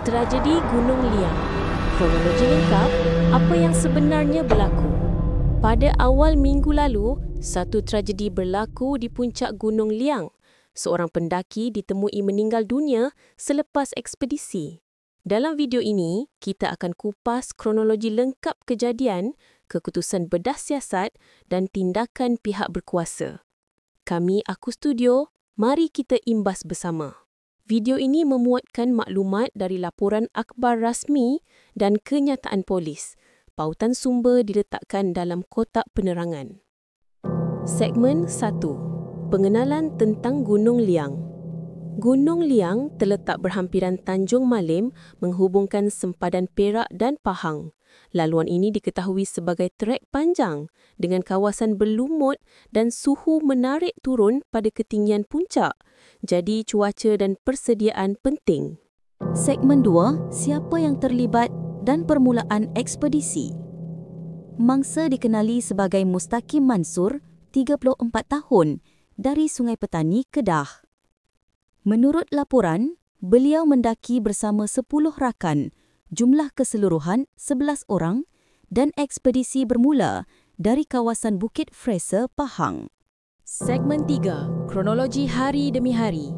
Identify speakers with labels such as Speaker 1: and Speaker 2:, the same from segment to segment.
Speaker 1: Tragedi Gunung Liang. Kronologi lengkap, apa yang sebenarnya berlaku? Pada awal minggu lalu, satu tragedi berlaku di puncak Gunung Liang. Seorang pendaki ditemui meninggal dunia selepas ekspedisi. Dalam video ini, kita akan kupas kronologi lengkap kejadian, keputusan bedah siasat dan tindakan pihak berkuasa. Kami Aku Studio, mari kita imbas bersama. Video ini memuatkan maklumat dari laporan akhbar rasmi dan kenyataan polis. Pautan sumber diletakkan dalam kotak penerangan. Segmen 1. Pengenalan tentang Gunung Liang. Gunung Liang terletak berhampiran Tanjung Malim menghubungkan sempadan Perak dan Pahang. Laluan ini diketahui sebagai trek panjang dengan kawasan berlumut dan suhu menarik turun pada ketinggian puncak. Jadi cuaca dan persediaan penting.
Speaker 2: Segmen 2, siapa yang terlibat dan permulaan ekspedisi. Mangsa dikenali sebagai Mustaqim Mansur, 34 tahun, dari Sungai Petani, Kedah. Menurut laporan, beliau mendaki bersama 10 rakan, jumlah keseluruhan 11 orang dan ekspedisi bermula dari kawasan Bukit Fraser, Pahang.
Speaker 1: Segmen 3. Kronologi hari demi hari.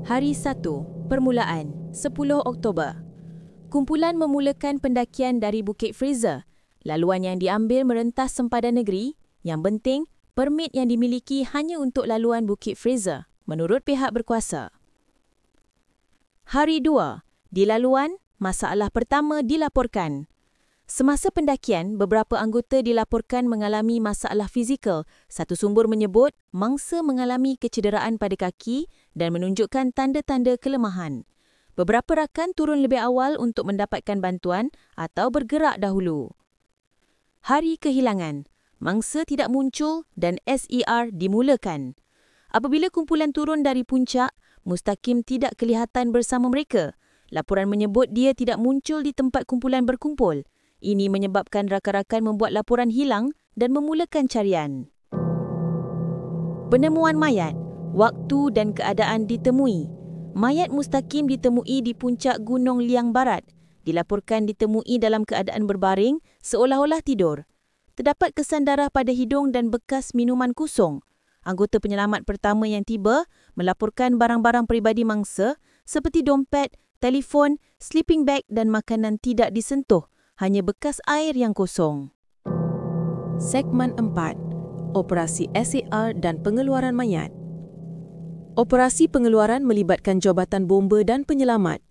Speaker 1: Hari 1. Permulaan 10 Oktober. Kumpulan memulakan pendakian dari Bukit Fraser. Laluan yang diambil merentas sempadan negeri. Yang penting, permit yang dimiliki hanya untuk laluan Bukit Fraser, menurut pihak berkuasa. Hari 2. Di laluan, masalah pertama dilaporkan. Semasa pendakian, beberapa anggota dilaporkan mengalami masalah fizikal. Satu sumber menyebut mangsa mengalami kecederaan pada kaki dan menunjukkan tanda-tanda kelemahan. Beberapa rakan turun lebih awal untuk mendapatkan bantuan atau bergerak dahulu. Hari kehilangan. Mangsa tidak muncul dan SER dimulakan. Apabila kumpulan turun dari puncak, Mustaqim tidak kelihatan bersama mereka. Laporan menyebut dia tidak muncul di tempat kumpulan berkumpul. Ini menyebabkan rakan-rakan membuat laporan hilang dan memulakan carian. Penemuan mayat, waktu dan keadaan ditemui. Mayat Mustaqim ditemui di puncak Gunung Liang Barat. Dilaporkan ditemui dalam keadaan berbaring seolah-olah tidur. Terdapat kesan darah pada hidung dan bekas minuman kosong. Anggota penyelamat pertama yang tiba melaporkan barang-barang peribadi mangsa seperti dompet, telefon, sleeping bag dan makanan tidak disentuh, hanya bekas air yang kosong. Segmen 4. Operasi SAR dan pengeluaran mayat. Operasi pengeluaran melibatkan Jabatan Bomba dan Penyelamat.